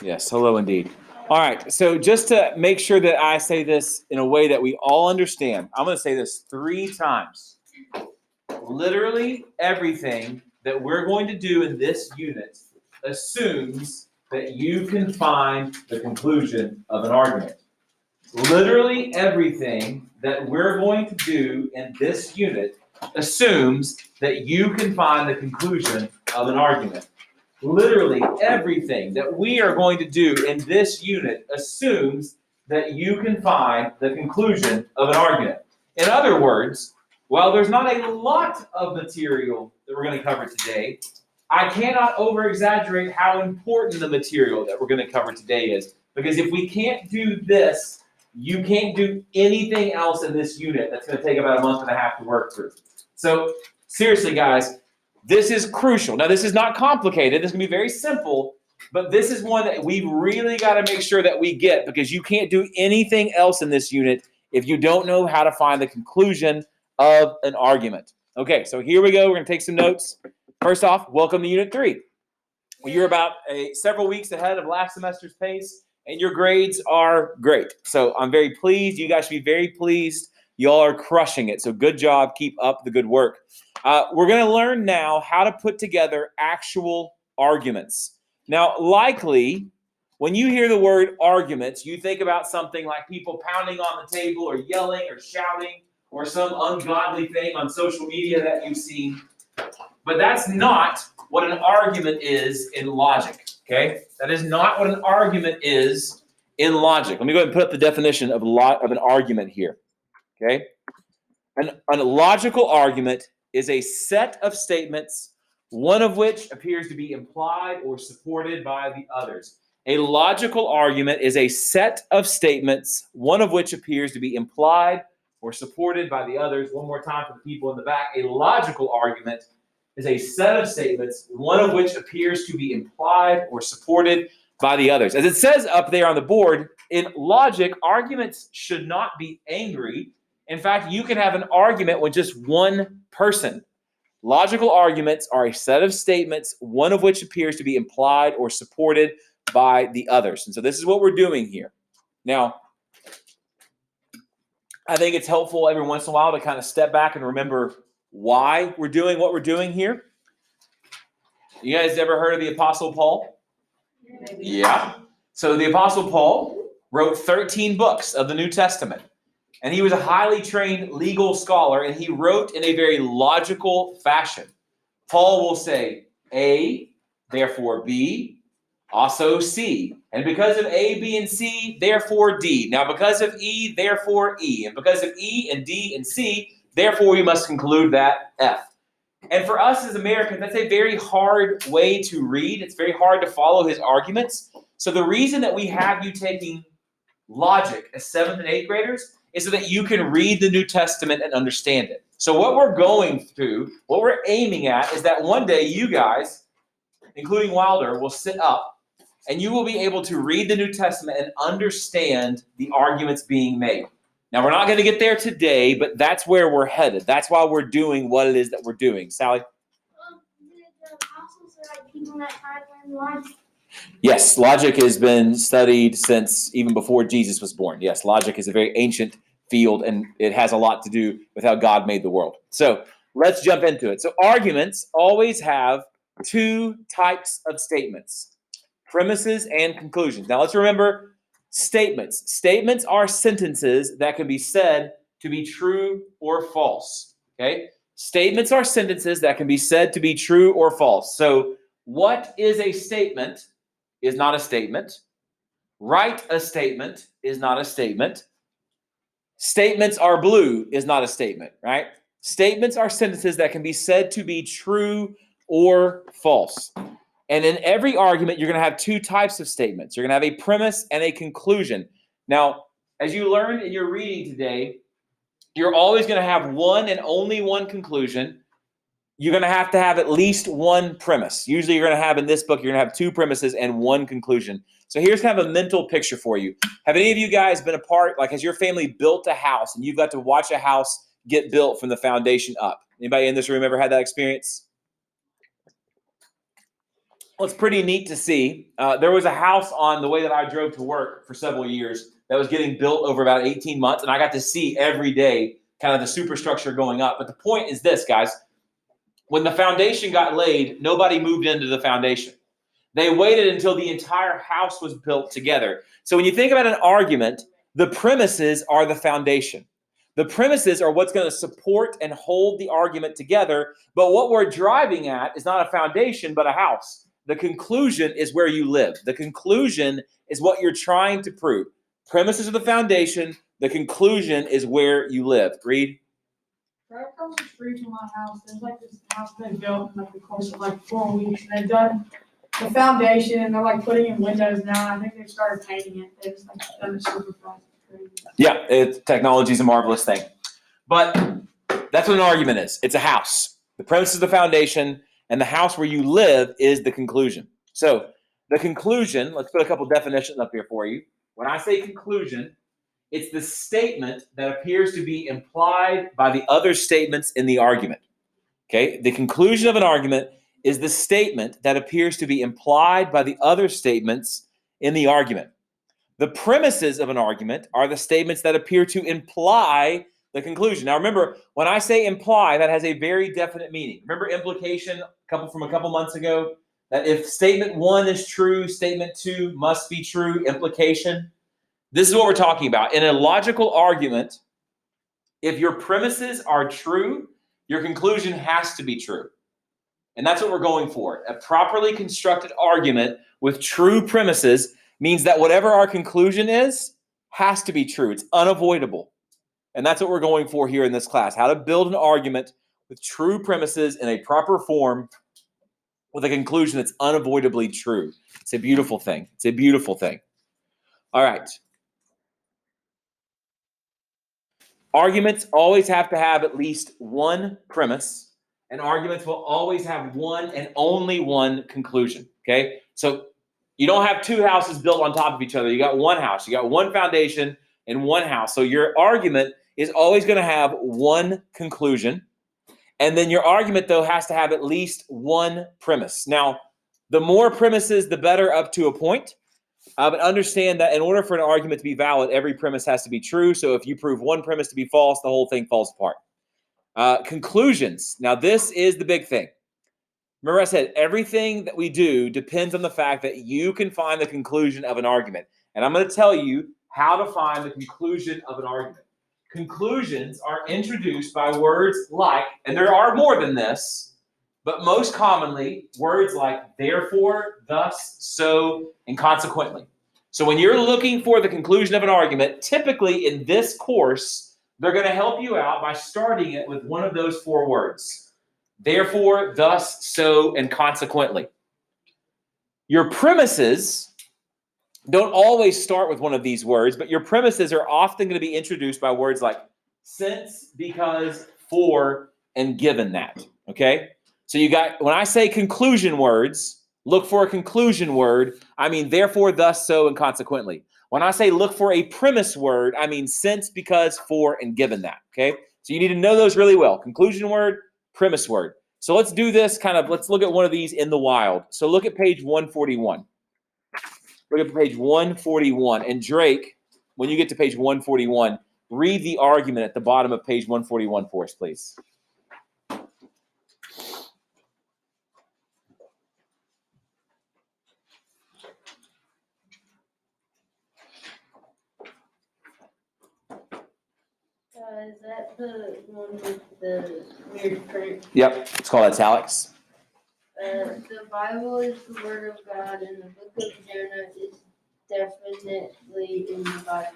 Yes, hello indeed. All right, so just to make sure that I say this in a way that we all understand, I'm going to say this 3 times. Literally everything that we're going to do in this unit assumes that you can find the conclusion of an argument. Literally everything that we're going to do in this unit assumes that you can find the conclusion of an argument. Literally everything that we are going to do in this unit assumes that you can find the conclusion of an argument. In other words, while there's not a lot of material that we're going to cover today, I cannot over-exaggerate how important the material that we're going to cover today is. Because if we can't do this, you can't do anything else in this unit that's going to take about a month and a half to work through. So seriously, guys, this is crucial. Now, this is not complicated. This is going to be very simple, but this is one that we really got to make sure that we get, because you can't do anything else in this unit if you don't know how to find the conclusion of an argument. Okay, so here we go. We're going to take some notes. First off, welcome to Unit 3. Well, you're about several weeks ahead of last semester's pace, and your grades are great. So I'm very pleased. You guys should be very pleased. Y'all are crushing it. So good job. Keep up the good work. We're going to learn now how to put together actual arguments. Now, likely, when you hear the word arguments, you think about something like people pounding on the table or yelling or shouting or some ungodly thing on social media that you've seen. But that's not what an argument is in logic, okay? That is not what an argument is in logic. Let me go ahead and put up the definition of an argument here, okay? A logical argument is a set of statements, one of which appears to be implied or supported by the others. A logical argument is a set of statements, one of which appears to be implied or supported by the others. One more time for the people in the back. A logical argument is a set of statements, one of which appears to be implied or supported by the others. As it says up there on the board, in logic, arguments should not be angry. In fact, you can have an argument with just one person. Logical arguments are a set of statements, one of which appears to be implied or supported by the others. And so this is what we're doing here. Now, I think it's helpful every once in a while to kind of step back and remember why we're doing what we're doing here. You guys ever heard of the Apostle Paul? Yeah. So the Apostle Paul wrote 13 books of the New Testament. And he was a highly trained legal scholar, and he wrote in a very logical fashion. Paul will say A, therefore B, also C. And because of A, B, and C, therefore D. Now, because of E, therefore E. And because of E and D and C, therefore we must conclude that F. And for us as Americans, that's a very hard way to read. It's very hard to follow his arguments. So the reason that we have you taking logic as 7th and 8th graders is so that you can read the New Testament and understand it. So what we're going through, what we're aiming at, is that one day you guys, including Wilder, will sit up and you will be able to read the New Testament and understand the arguments being made. Now, we're not going to get there today, but that's where we're headed. That's why we're doing what it is that we're doing. Sally? The apostles are like people that tried to learn logic. Yes, logic has been studied since even before Jesus was born. Yes, logic is a very ancient field, and it has a lot to do with how God made the world. So let's jump into it. So arguments always have 2 types of statements: premises and conclusions. Now let's remember statements. Statements are sentences that can be said to be true or false. Okay? Statements are sentences that can be said to be true or false. So what is a statement is not a statement. Write a statement is not a statement. Statements are blue is not a statement, right? Statements are sentences that can be said to be true or false. And in every argument, you're going to have 2 types of statements. You're going to have a premise and a conclusion. Now, as you learned in your reading today, you're always going to have one and only one conclusion. You're going to have at least one premise. Usually you're going to have in this book, you're going to have 2 premises and 1 conclusion. So here's kind of a mental picture for you. Have any of you guys been a part, like has your family built a house and you've got to watch a house get built from the foundation up? Anybody in this room ever had that experience? Well, it's pretty neat to see. There was a house on the way that I drove to work for several years that was getting built over about 18 months, and I got to see every day kind of the superstructure going up. But the point is this, guys. When the foundation got laid, nobody moved into the foundation. They waited until the entire house was built together. So when you think about an argument, the premises are the foundation. The premises are what's going to support and hold the argument together. But what we're driving at is not a foundation, but a house. The conclusion is where you live. The conclusion is what you're trying to prove. Premises are the foundation. The conclusion is where you live. Read. Right across the street from my house, there's like this house they built in like the course of like 4 weeks. And they've done the foundation and they're like putting in windows now. I think they've started painting it. They've just like done it super fast. It's crazy. Yeah, technology is a marvelous thing. But that's what an argument is. It's a house. The premise is the foundation, and the house where you live is the conclusion. So the conclusion, let's put a couple definitions up here for you. When I say conclusion, it's the statement that appears to be implied by the other statements in the argument. Okay? The conclusion of an argument is the statement that appears to be implied by the other statements in the argument. The premises of an argument are the statements that appear to imply the conclusion. Now remember, when I say imply, that has a very definite meaning. Remember implication from a couple months ago? That if statement 1 is true, statement 2 must be true, implication. This is what we're talking about. In a logical argument, if your premises are true, your conclusion has to be true. And that's what we're going for. A properly constructed argument with true premises means that whatever our conclusion is has to be true. It's unavoidable. And that's what we're going for here in this class. How to build an argument with true premises in a proper form with a conclusion that's unavoidably true. It's a beautiful thing. It's a beautiful thing. All right. Arguments always have to have at least one premise, and arguments will always have one and only one conclusion, okay? So you don't have two houses built on top of each other. You got one house. You got one foundation and one house. So your argument is always going to have one conclusion, and then your argument, though, has to have at least one premise. Now, the more premises, the better up to a point. But understand that in order for an argument to be valid, every premise has to be true. So if you prove one premise to be false, the whole thing falls apart. Conclusions. Now, this is the big thing. Remember I said everything that we do depends on the fact that you can find the conclusion of an argument. And I'm going to tell you how to find the conclusion of an argument. Conclusions are introduced by words like, and there are more than this, but most commonly, words like therefore, thus, so, and consequently. So when you're looking for the conclusion of an argument, typically in this course, they're going to help you out by starting it with one of those four words. Therefore, thus, so, and consequently. Your premises don't always start with one of these words, but your premises are often going to be introduced by words like since, because, for, and given that. Okay? So you got, when I say conclusion words, look for a conclusion word, I mean therefore, thus, so, and consequently. When I say look for a premise word, I mean since, because, for, and given that, okay? So you need to know those really well. Conclusion word, premise word. So let's do this let's look at one of these in the wild. So look at page 141. Look at page 141. And Drake, when you get to page 141, read the argument at the bottom of page 141 for us, please. Is that the one with the weird print? Yep, it's called italics. The Bible is the Word of God, and the book of Jonah is definitely in the Bible.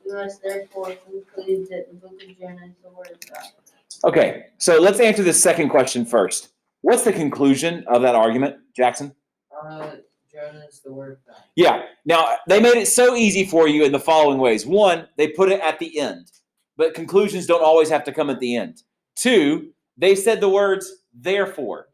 We must therefore conclude that the book of Jonah is the Word of God. Okay, so let's answer this second question first. What's the conclusion of that argument, Jackson? Jonah is the Word of God. Yeah, now they made it so easy for you in the following ways. One, they put it at the end, but conclusions don't always have to come at the end. Two, they said the words therefore.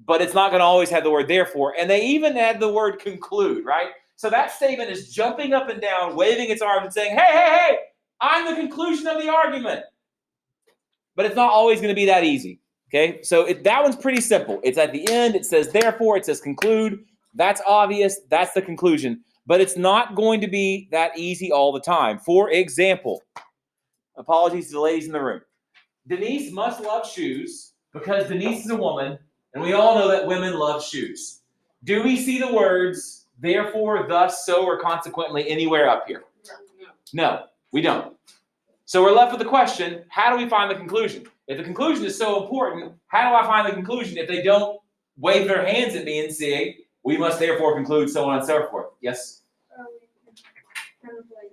But it's not going to always have the word therefore. And they even add the word conclude, right? So that statement is jumping up and down, waving its arms and saying, hey, I'm the conclusion of the argument. But it's not always going to be that easy. Okay, so that one's pretty simple. It's at the end. It says therefore. It says conclude. That's obvious. That's the conclusion. But it's not going to be that easy all the time. For example, apologies to the ladies in the room. Denise must love shoes because Denise is a woman, and we all know that women love shoes. Do we see the words therefore, thus, so, or consequently anywhere up here? No, we don't. So we're left with the question, how do we find the conclusion? If the conclusion is so important, how do I find the conclusion if they don't wave their hands at me and say, we must therefore conclude, so on and so forth? Yes? Kind of like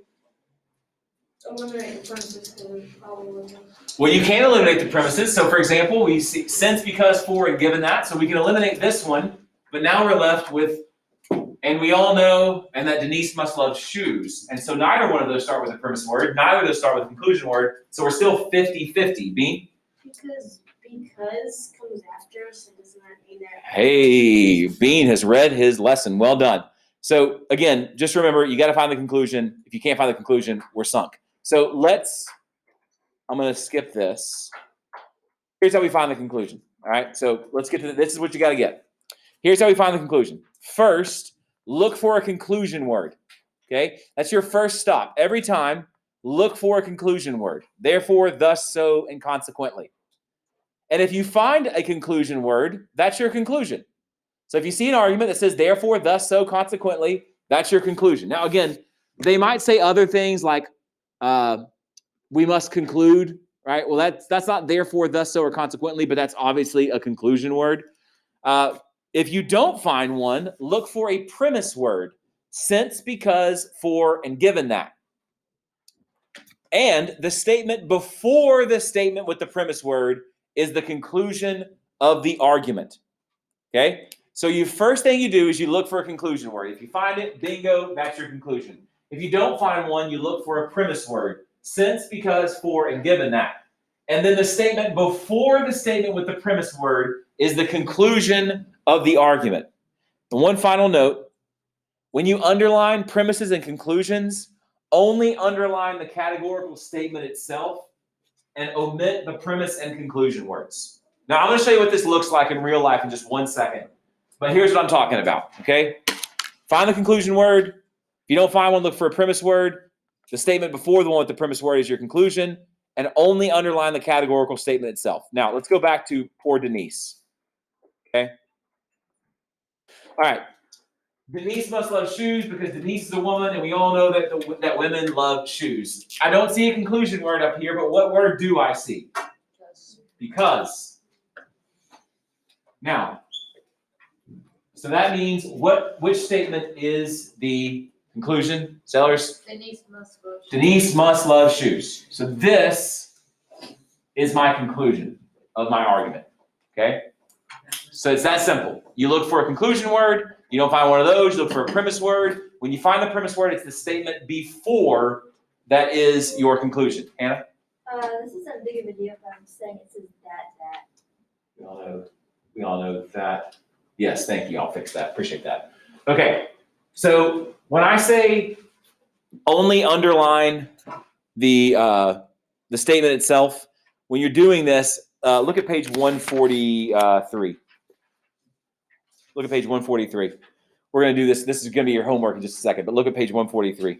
eliminate the premises to follow them. Well, you can eliminate the premises. So for example, we see since, because, for, and given that. So we can eliminate this one, but now we're left with, and we all know, and that Denise must love shoes. And so neither one of those start with a premise word. Neither of those start with a conclusion word. So we're still 50-50. Bean? Because comes after, so doesn't that mean that? Hey, Bean has read his lesson. Well done. So again, just remember, you got to find the conclusion. If you can't find the conclusion, we're sunk. So I'm going to skip this. Here's how we find the conclusion. All right, so let's get to this is what you got to get. Here's how we find the conclusion. First, look for a conclusion word. Okay, that's your first stop. Every time, look for a conclusion word. Therefore, thus, so, and consequently. And if you find a conclusion word, that's your conclusion. So if you see an argument that says therefore, thus, so, consequently, that's your conclusion. Now, again, they might say other things like we must conclude, right? Well, that's not therefore, thus, so, or consequently, but that's obviously a conclusion word. If you don't find one, look for a premise word. Since, because, for, and given that. And the statement before the statement with the premise word is the conclusion of the argument. Okay? So first thing you do is you look for a conclusion word. If you find it, bingo, that's your conclusion. If you don't find one, you look for a premise word. Since, because, for, and given that. And then the statement before the statement with the premise word is the conclusion of the argument. And one final note, when you underline premises and conclusions, only underline the categorical statement itself and omit the premise and conclusion words. Now, I'm going to show you what this looks like in real life in just 1 second. But here's what I'm talking about, okay? Find the conclusion word. If you don't find one, look for a premise word. The statement before the one with the premise word is your conclusion, and only underline the categorical statement itself. Now, let's go back to poor Denise, okay? All right. Denise must love shoes because Denise is a woman, and we all know that women love shoes. I don't see a conclusion word up here, but what word do I see? Because. Now, so that means which statement is the conclusion? Sellers? Denise must love shoes. Denise must love shoes. So this is my conclusion of my argument, okay? So it's that simple. You look for a conclusion word. You don't find one of those, you look for a premise word. When you find the premise word, it's the statement before that is your conclusion. Hannah? This isn't big of a deal, but I'm saying it says that. We all know that. Yes, thank you. I'll fix that. Appreciate that. Okay, so when I say only underline the statement itself, when you're doing this, look at page 143. Look at page 143. We're going to do this. This is going to be your homework in just a second, but look at page 143.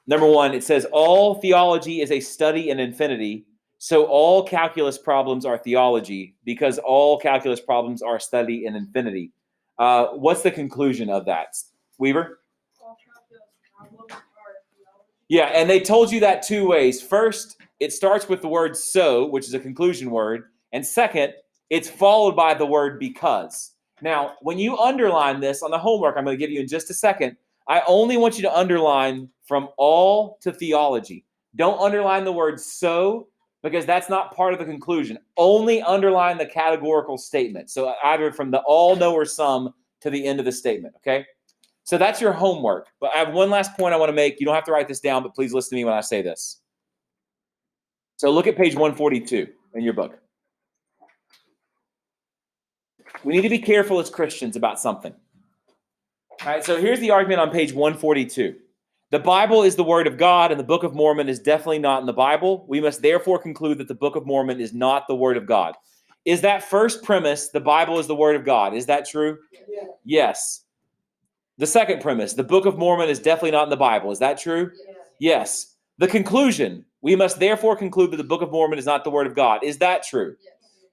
Number one, it says, all theology is a study in infinity, so all calculus problems are theology, because all calculus problems are a study in infinity. What's the conclusion of that, Weaver? All calculus problems are theology. Yeah, and they told you that two ways. First, it starts with the word so, which is a conclusion word, and second, it's followed by the word because. Now, when you underline this on the homework I'm going to give you in just a second, I only want you to underline from all to theology. Don't underline the word so, because that's not part of the conclusion. Only underline the categorical statement. So either from the all, no, or some to the end of the statement, okay? So that's your homework. But I have one last point I want to make. You don't have to write this down, but please listen to me when I say this. So look at page 142 in your book. We need to be careful as Christians about something. All right, so here's the argument on page 142. The Bible is the Word of God, and the Book of Mormon is definitely not in the Bible. We must therefore conclude that the Book of Mormon is not the Word of God. Is that first premise, the Bible is the Word of God? Is that true? Yeah. Yes. The second premise, the Book of Mormon is definitely not in the Bible. Is that true? Yes. The conclusion, we must therefore conclude that the Book of Mormon is not the Word of God. Is that true?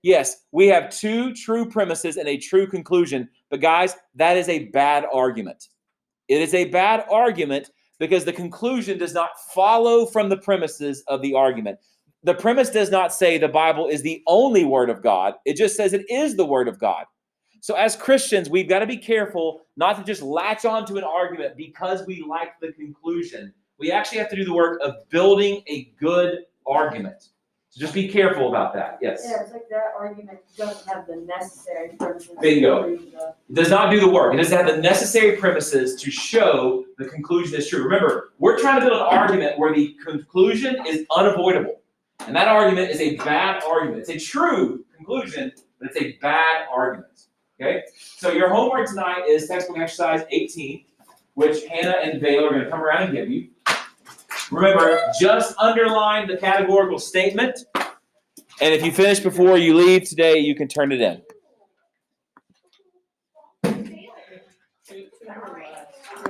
Yes. We have two true premises and a true conclusion. But guys, that is a bad argument. It is a bad argument because the conclusion does not follow from the premises of the argument. The premise does not say the Bible is the only Word of God. It just says it is the Word of God. So as Christians, we've got to be careful not to just latch onto an argument because we like the conclusion. We actually have to do the work of building a good argument. So just be careful about that. Yes. Yeah, it's like that argument doesn't have the necessary premises. Bingo. It does not do the work. It doesn't have the necessary premises to show the conclusion is true. Remember, we're trying to build an argument where the conclusion is unavoidable. And that argument is a bad argument. It's a true conclusion, but it's a bad argument. Okay? So your homework tonight is textbook exercise 18, which Hannah and Vale are going to come around and give you. Remember, just underline the categorical statement. And if you finish before you leave today, you can turn it in.